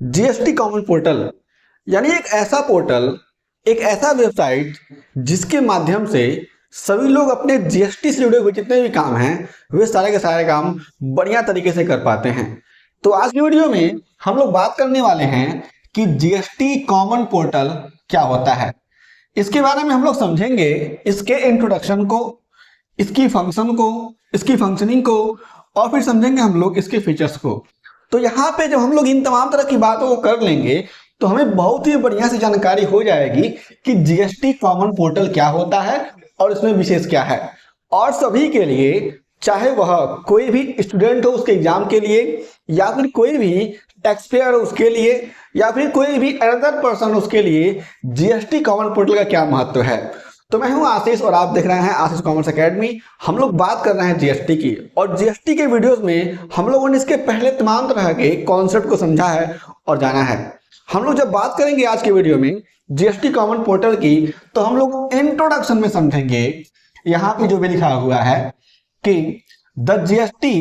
GST common portal यानी एक ऐसा पोर्टल, एक ऐसा वेबसाइट जिसके माध्यम से सभी लोग अपने जीएसटी से जुड़े हुए जितने भी काम हैं वे सारे के सारे काम बढ़िया तरीके से कर पाते हैं। तो आज की वीडियो में हम लोग बात करने वाले हैं कि जीएसटी कॉमन पोर्टल क्या होता है। इसके बारे में हम लोग समझेंगे, इसके इंट्रोडक्शन को, इसकी फंक्शन को, इसकी फंक्शनिंग को, और फिर समझेंगे हम लोग इसके फीचर्स को। तो यहाँ पे जब हम लोग इन तमाम तरह की बातों को कर लेंगे तो हमें बहुत ही बढ़िया से जानकारी हो जाएगी कि जीएसटी कॉमन पोर्टल क्या होता है और इसमें विशेष क्या है। और सभी के लिए, चाहे वह कोई भी स्टूडेंट हो उसके एग्जाम के लिए, या फिर कोई भी टैक्स पेयर हो उसके लिए, या फिर कोई भी अदर पर्सन उसके लिए जीएसटी कॉमन पोर्टल का क्या महत्व है। तो मैं हूं आशीष और आप देख रहे हैं आशीष कॉमर्स एकेडमी। हम लोग बात कर रहे हैं जीएसटी की, और जीएसटी के वीडियोस में हम लोगों ने इसके पहले तमाम तरह के कॉन्सेप्ट को समझा है और जाना है। हम लोग जब बात करेंगे आज के वीडियो में जीएसटी कॉमन पोर्टल की, तो हम लोग इंट्रोडक्शन में समझेंगे, यहाँ पे जो भी लिखा हुआ है कि द जीएसटी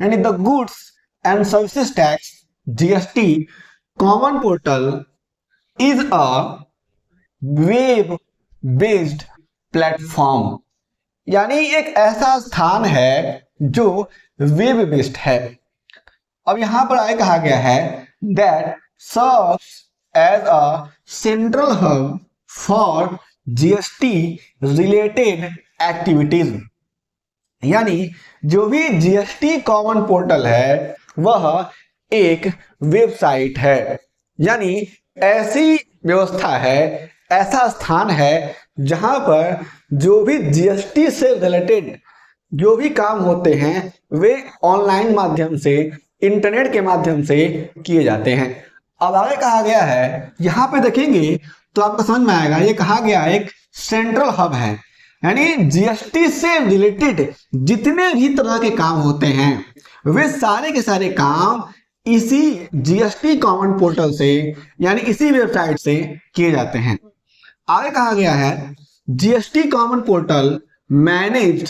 यानी the goods and services tax GST common portal is a web based platform, यानी एक ऐसा स्थान है जो वेब बेस्ड है। अब यहां पर आगे कहा गया है that serves as a central hub for GST related activities, यानी जो भी जीएसटी कॉमन पोर्टल है वह एक वेबसाइट है, यानी ऐसी व्यवस्था है, ऐसा स्थान है जहां पर जो भी जीएसटी से रिलेटेड जो भी काम होते हैं वे ऑनलाइन माध्यम से, इंटरनेट के माध्यम से किए जाते हैं। अब आगे कहा गया है, यहाँ पे देखेंगे तो आपको समझ में आएगा, ये कहा गया एक सेंट्रल हब है, यानी जीएसटी से रिलेटेड जितने भी तरह के काम होते हैं वे सारे के सारे काम इसी जीएसटी कॉमन पोर्टल से, यानी इसी वेबसाइट से किए जाते हैं। आगे कहा गया है GST common portal managed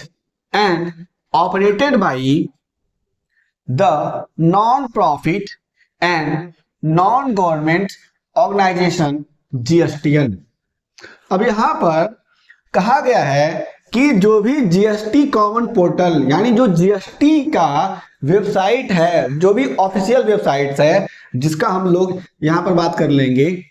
and operated by the non profit and non government organisation GSTN. अब यहां पर कहा गया है कि जो भी जीएसटी कॉमन पोर्टल यानी जो जीएसटी का वेबसाइट है, जो भी ऑफिशियल वेबसाइट्स है, जिसका हम लोग यहां पर बात कर लेंगे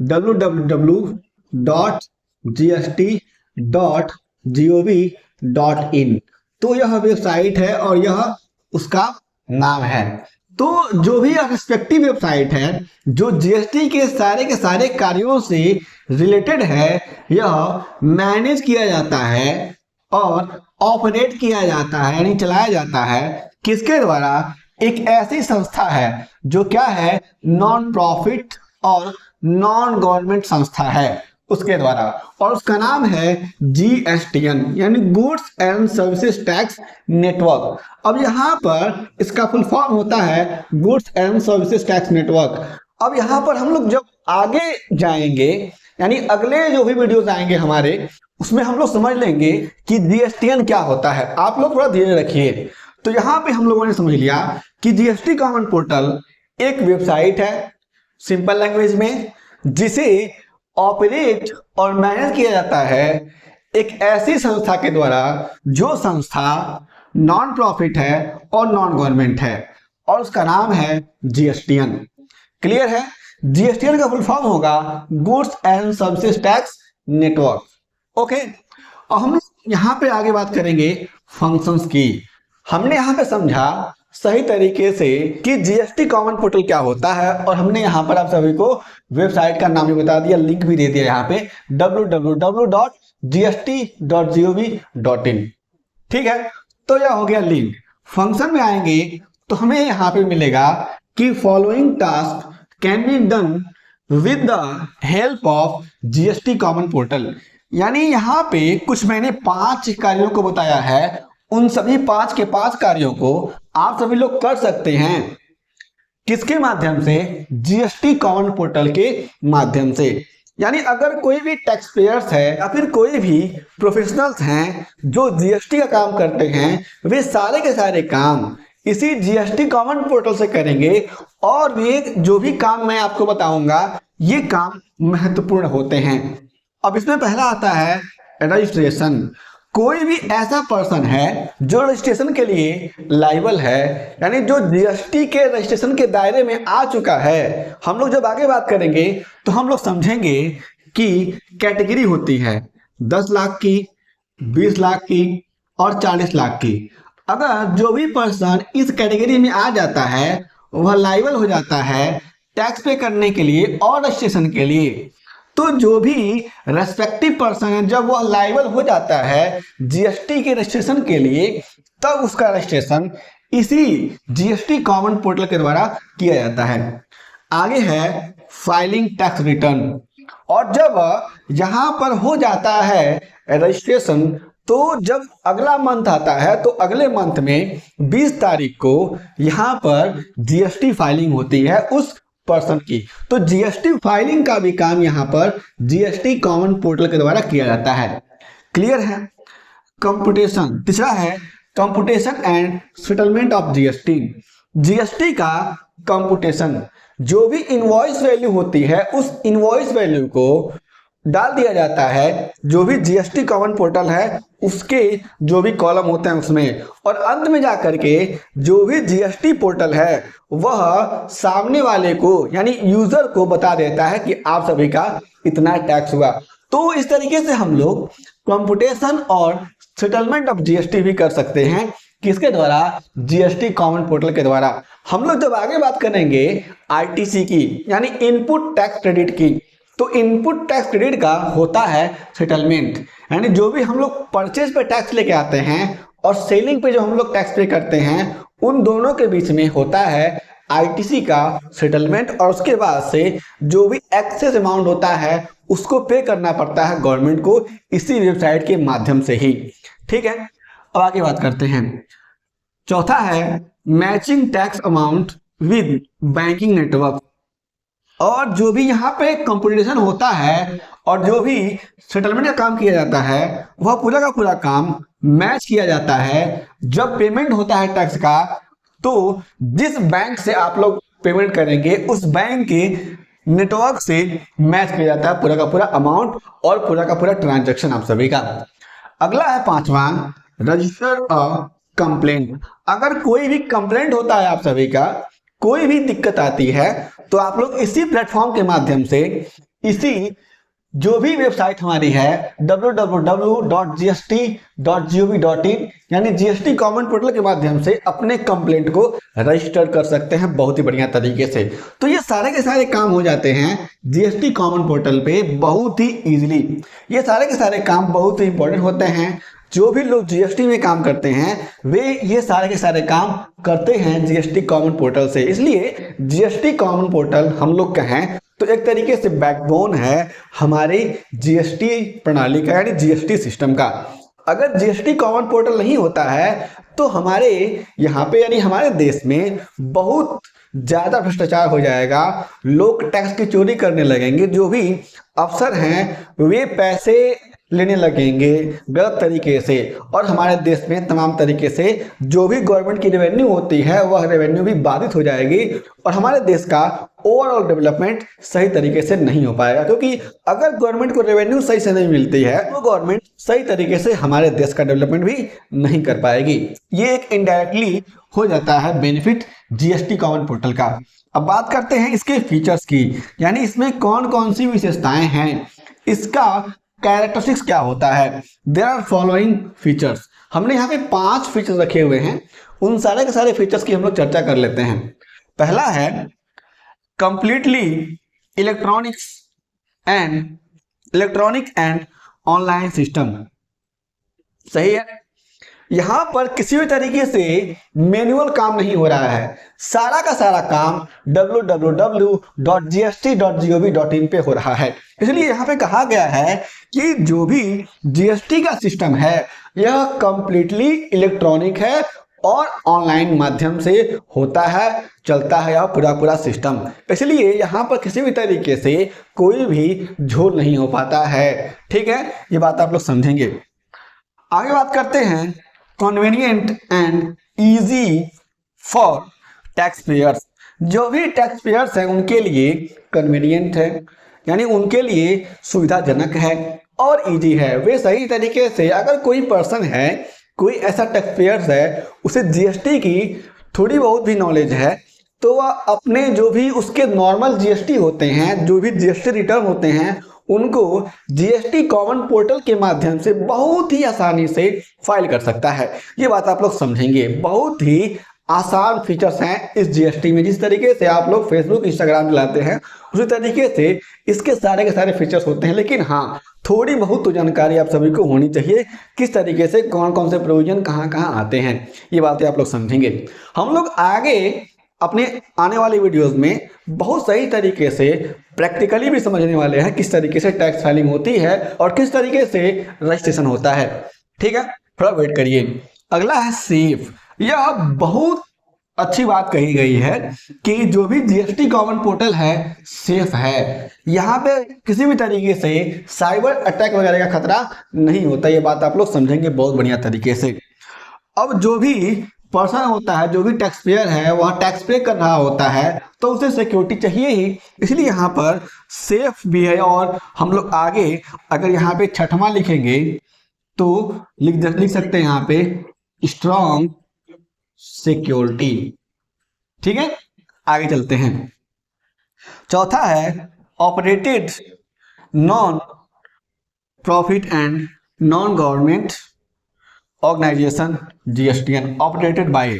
www.gst.gov.in, तो यह वेबसाइट है और यह उसका नाम है। तो जो भी रिस्पेक्टिव वेबसाइट है जो जीएसटी के सारे कार्यों से रिलेटेड है, यह मैनेज किया जाता है और ऑपरेट किया जाता है, यानी चलाया जाता है किसके द्वारा? एक ऐसी संस्था है जो क्या है, नॉन प्रॉफिट और नॉन गवर्नमेंट संस्था है उसके द्वारा, और उसका नाम है जीएसटीएन यानी goods and services tax network. अब यहाँ पर इसका फुल फॉर्म होता है goods and services tax network. अब यहाँ पर हम लोग जब आगे जाएंगे, यानी अगले जो भी वीडियोस आएंगे हमारे, उसमें हम लोग समझ लेंगे कि जीएसटीएन क्या होता है। आप लोग थोड़ा धीरे रखिए। तो यहाँ पे हम लोगों ने समझ लिया कि जीएसटी कॉमन पोर्टल एक वेबसाइट है, सिंपल लैंग्वेज में, जिसे ऑपरेट और मैनेज किया जाता है एक ऐसी संस्था के द्वारा जो संस्था नॉन प्रॉफिट है और नॉन गवर्नमेंट है, और उसका नाम है जीएसटीएन। क्लियर है? जीएसटीएन का फुल फॉर्म होगा goods and services tax network. Okay, और हम यहाँ पे आगे बात करेंगे फंक्शंस की। हमने यहाँ पे समझा सही तरीके से कि जीएसटी कॉमन पोर्टल क्या होता है, और हमने यहाँ पर आप सभी को वेबसाइट का नाम भी बता दिया, लिंक भी दे दिया यहाँ पे www.gst.gov.in। ठीक है, तो यह हो गया लिंक। फंक्शन में आएंगे तो हमें यहाँ पे मिलेगा कि following task can be done with the help of GST common portal, यानी यहाँ पे कुछ मैंने 5 कार्यों को बताया है, उन सभी 5 के 5 कार्यों को आप सभी लोग कर सकते हैं। किसके माध्यम से? जीएसटी कॉमन पोर्टल के माध्यम से। यानी अगर कोई भी टैक्स पेयर्स है या फिर कोई भी प्रोफेशनल्स हैं जो जीएसटी का काम करते हैं, वे सारे के सारे काम इसी जीएसटी कॉमन पोर्टल से करेंगे, और ये जो भी काम मैं आपको बताऊंगा ये काम महत्वपूर्ण होते हैं। अब इसमें पहला आता है रजिस्ट्रेशन। कोई भी ऐसा पर्सन है जो रजिस्ट्रेशन के लिए लायबल है, यानी जो जीएसटी के रजिस्ट्रेशन के दायरे में आ चुका है। हम लोग जब आगे बात करेंगे तो हम लोग समझेंगे कि कैटेगरी होती है 10 लाख की, 20 लाख की और 40 लाख की। अगर जो भी पर्सन इस कैटेगरी में आ जाता है वह लायबल हो जाता है टैक्स पे करने के लिए और रजिस्ट्रेशन के लिए। तो जो भी रेस्पेक्टिव पर्सन है जब वह लायबल हो जाता है जीएसटी के रजिस्ट्रेशन के लिए, तब उसका रजिस्ट्रेशन इसी जीएसटी कॉमन पोर्टल के द्वारा किया जाता है। आगे है फाइलिंग टैक्स रिटर्न। और जब यहां पर हो जाता है रजिस्ट्रेशन, तो जब अगला मंथ आता है तो अगले मंथ में 20 तारीख को यहां पर जीएसटी फाइलिंग होती है उस पर्सन की। तो जीएसटी फाइलिंग का भी काम यहां पर जीएसटी कॉमन पोर्टल के द्वारा किया जाता है। क्लियर है। कंप्यूटेशन तीसरा है computation and settlement of GST. GST का कंप्यूटेशन, जो भी इनवॉइस वैल्यू होती है उस इनवॉइस वैल्यू को डाल दिया जाता है जो भी जीएसटी कॉमन पोर्टल है उसके जो भी कॉलम होते हैं उसमें, और अंत में जाकर के जो भी जीएसटी पोर्टल है वह सामने वाले को यानी यूजर को बता देता है कि आप सभी का इतना टैक्स हुआ। तो इस तरीके से हम लोग कंप्यूटेशन और सेटलमेंट ऑफ जीएसटी भी कर सकते हैं। किसके द्वारा? जीएसटी कॉमन पोर्टल के द्वारा। हम लोग जब आगे बात करेंगे आईटीसी की यानी इनपुट टैक्स क्रेडिट की, तो इनपुट टैक्स क्रेडिट का होता है सेटलमेंट, यानी जो भी हम लोग परचेज पे टैक्स लेके आते हैं और सेलिंग पे जो हम लोग टैक्स पे करते हैं उन दोनों के बीच में होता है आईटीसी का सेटलमेंट। और उसके बाद से जो भी एक्सेस अमाउंट होता है उसको पे करना पड़ता है गवर्नमेंट को इसी वेबसाइट के माध्यम से ही। ठीक है, अब आगे बात करते हैं। चौथा है matching tax amount with banking network. और जो भी यहाँ पे कंप्यूटेशन होता है और जो भी सेटलमेंट का काम किया जाता है वह पूरा का पूरा काम मैच किया जाता है। जब पेमेंट होता है टैक्स का तो जिस बैंक से आप लोग पेमेंट करेंगे उस बैंक के नेटवर्क से मैच किया जाता है पूरा का पूरा अमाउंट और पूरा का पूरा ट्रांजैक्शन आप सभी का। अगला है पांचवा रजिस्टर अ कंप्लेंट। अगर कोई भी कंप्लेंट होता है आप सभी का, कोई भी दिक्कत आती है तो आप लोग इसी प्लेटफॉर्म के माध्यम से इसी जो भी वेबसाइट हमारी है www.gst.gov.in यानी जीएसटी कॉमन पोर्टल के माध्यम से अपने कंप्लेंट को रजिस्टर कर सकते हैं बहुत ही बढ़िया तरीके से। तो ये सारे के सारे काम हो जाते हैं जीएसटी कॉमन पोर्टल पे बहुत ही इजीली। ये सारे के सारे काम बहुत ही इंपॉर्टेंट होते हैं। जो भी लोग जीएसटी में काम करते हैं वे ये सारे के सारे काम करते हैं जीएसटी कॉमन पोर्टल से। इसलिए जीएसटी कॉमन पोर्टल हम लोग कहें तो एक तरीके से बैकबोन है हमारी जीएसटी प्रणाली का यानी जीएसटी सिस्टम का। अगर जीएसटी कॉमन पोर्टल नहीं होता है तो हमारे यहाँ पे यानी हमारे देश में बहुत ज्यादा भ्रष्टाचार हो जाएगा। लोग टैक्स की चोरी करने लगेंगे, जो भी अफसर हैं वे पैसे लेने लगेंगे गलत तरीके से, और हमारे देश में तमाम तरीके से जो भी गवर्नमेंट की रेवेन्यू होती है वह रेवेन्यू भी बाधित हो जाएगी और हमारे देश का ओवरऑल डेवलपमेंट सही तरीके से नहीं हो पाएगा। क्योंकि अगर गवर्नमेंट को रेवेन्यू सही से नहीं मिलती है तो गवर्नमेंट सही तरीके से हमारे देश का डेवलपमेंट भी नहीं कर पाएगी। ये एक इनडायरेक्टली हो जाता है बेनिफिट जीएसटी कॉमन पोर्टल का। अब बात करते हैं इसके फीचर्स की, यानी इसमें कौन कौन सी विशेषताएं हैं, इसका कैरेक्टरिस्टिक्स क्या होता है। There are following features. हमने यहाँ पे 5 फीचर्स रखे हुए हैं, उन सारे के सारे फीचर्स की हम लोग चर्चा कर लेते हैं। पहला है completely electronic and online system. सही है, यहां पर किसी भी तरीके से मैनुअल काम नहीं हो रहा है, सारा का सारा काम www.gst.gov.in पे हो रहा है। इसलिए यहाँ पे कहा गया है कि जो भी जीएसटी का सिस्टम है यह कंप्लीटली इलेक्ट्रॉनिक है और ऑनलाइन माध्यम से होता है, चलता है यह पूरा सिस्टम। इसलिए यहाँ पर किसी भी तरीके से कोई भी झोल नहीं हो पाता है। ठीक है, ये बात आप लोग समझेंगे। आगे बात करते हैं convenient and easy for tax payers. जो भी टैक्स पेयर्स हैं उनके लिए कन्वीनियंट है, यानी उनके लिए सुविधाजनक है और इजी है। वे सही तरीके से, अगर कोई पर्सन है, कोई ऐसा टैक्स पेयर्स है, उसे जीएसटी की थोड़ी बहुत भी नॉलेज है, तो वह अपने जो भी उसके नॉर्मल जीएसटी होते हैं, जो भी जीएसटी रिटर्न होते हैं, उनको जीएसटी कॉमन पोर्टल के माध्यम से बहुत ही आसानी से फाइल कर सकता है। ये बात आप लोग समझेंगे। बहुत ही आसान फीचर्स हैं इस जीएसटी में। जिस तरीके से आप लोग फेसबुक इंस्टाग्राम चलाते हैं उसी तरीके से इसके सारे के सारे फीचर्स होते हैं। लेकिन हाँ, थोड़ी बहुत तो जानकारी आप सभी को होनी चाहिए किस तरीके से कौन कौन से प्रोविजन कहाँ कहाँ आते हैं। ये बातें आप लोग समझेंगे। हम लोग आगे अपने आने वाली वीडियोस में बहुत सही तरीके से प्रैक्टिकली भी समझने वाले हैं किस तरीके से टैक्स फाइलिंग होती है और किस तरीके से रजिस्ट्रेशन होता है। ठीक है, थोड़ा वेट करिए। अगला है सेफ। यह बहुत अच्छी बात कही गई है कि जो भी जीएसटी कॉमन पोर्टल है सेफ है। यहाँ पे किसी भी तरीके से साइबर अटैक वगैरह का खतरा नहीं होता। ये बात आप लोग समझेंगे बहुत बढ़िया तरीके से। अब जो भी पर्सन होता है, जो भी टैक्स पेयर है, वह टैक्स पे कर रहा होता है तो उसे सिक्योरिटी चाहिए ही, इसलिए यहाँ पर सेफ भी है। और हम लोग आगे अगर यहाँ पे छठवां लिखेंगे तो लिख सकते हैं यहाँ पे स्ट्रॉन्ग सिक्योरिटी। ठीक है, आगे चलते हैं। चौथा है operated non profit and non government organisation GSTN operated by.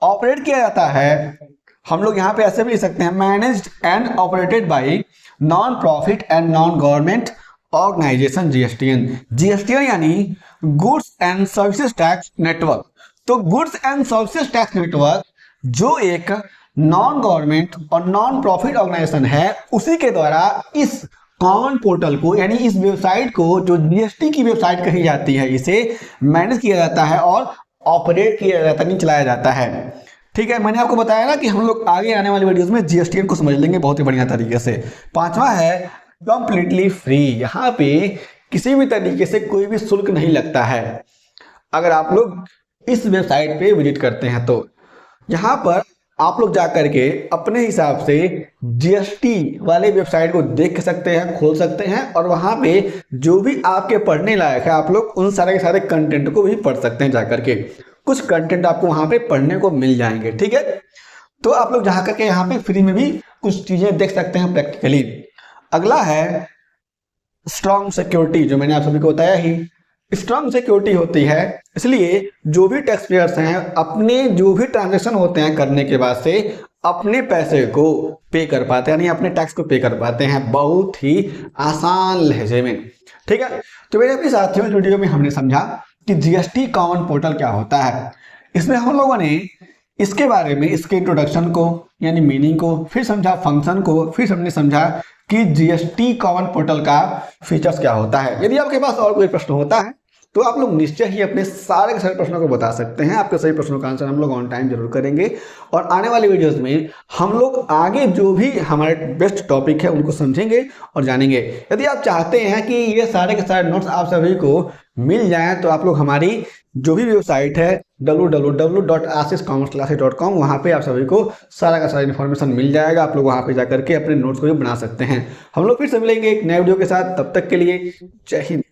Operate किया जाता है, हम लोग यहाँ पे ऐसे भी लिख सकते हैं managed and operated by non profit and non government organisation GSTN. GSTN यानी goods and services tax network. तो goods and services tax network जो एक नॉन गवर्नमेंट और नॉन प्रॉफिट ऑर्गेनाइजेशन है, उसी के द्वारा इस कॉमन पोर्टल को, यानी इस वेबसाइट को, जो जीएसटी की वेबसाइट कही जाती है, इसे मैनेज किया जाता है और ऑपरेट किया जाता है, चलाया जाता है। ठीक है, मैंने आपको बताया ना कि हम लोग आगे आने वाली वीडियोस में जीएसटी को समझ लेंगे बहुत ही बढ़िया तरीके से। पांचवा है कंप्लीटली फ्री। यहाँ पे किसी भी तरीके से कोई भी शुल्क नहीं लगता है अगर आप लोग इस वेबसाइट पे विजिट करते हैं। तो यहाँ पर आप लोग जाकर के अपने हिसाब से जीएसटी वाले वेबसाइट को देख सकते हैं, खोल सकते हैं और वहां पे जो भी आपके पढ़ने लायक है आप लोग उन सारे के सारे कंटेंट को भी पढ़ सकते हैं। जाकर के कुछ कंटेंट आपको वहां पे पढ़ने को मिल जाएंगे। ठीक है, तो आप लोग जाकर के यहाँ पे फ्री में भी कुछ चीजें देख सकते हैं प्रैक्टिकली। अगला है स्ट्रॉन्ग सिक्योरिटी, जो मैंने आप सभी को बताया ही। स्ट्रॉन्ग सिक्योरिटी होती है इसलिए जो भी टैक्स पेयर्स हैं अपने जो भी ट्रांजेक्शन होते हैं करने के बाद से अपने पैसे को पे कर पाते हैं, यानी अपने टैक्स को पे कर पाते हैं बहुत ही आसान लहजे में। ठीक है, तो मेरे अपने साथियों, इस वीडियो में हमने समझा कि जीएसटी कॉमन पोर्टल क्या होता है। इसमें हम लोगों ने इसके बारे में, इसके इंट्रोडक्शन को यानी मीनिंग को, फिर समझा फंक्शन को, फिर हमने समझा कि जीएसटी कॉमन पोर्टल का फीचर्स क्या होता है। यदि आपके पास और कोई प्रश्न होता है तो आप लोग निश्चय ही अपने सारे के सारे प्रश्नों को बता सकते हैं। आपके सभी प्रश्नों का आंसर हम लोग ऑन टाइम जरूर करेंगे और आने वाली वीडियोस में हम लोग आगे जो भी हमारे बेस्ट टॉपिक है उनको समझेंगे और जानेंगे। यदि आप चाहते हैं कि ये सारे के सारे नोट्स आप सभी को मिल जाएं तो आप लोग हमारी जो भी वेबसाइट है www.ashishcommerceclasses.com, वहाँ पे आप सभी को सारा का सारा इन्फॉर्मेशन मिल जाएगा। आप लोग वहाँ पे जाकर के अपने नोट्स को भी बना सकते हैं। हम लोग फिर से मिलेंगे एक नए वीडियो के साथ, तब तक के लिए जय हिंद।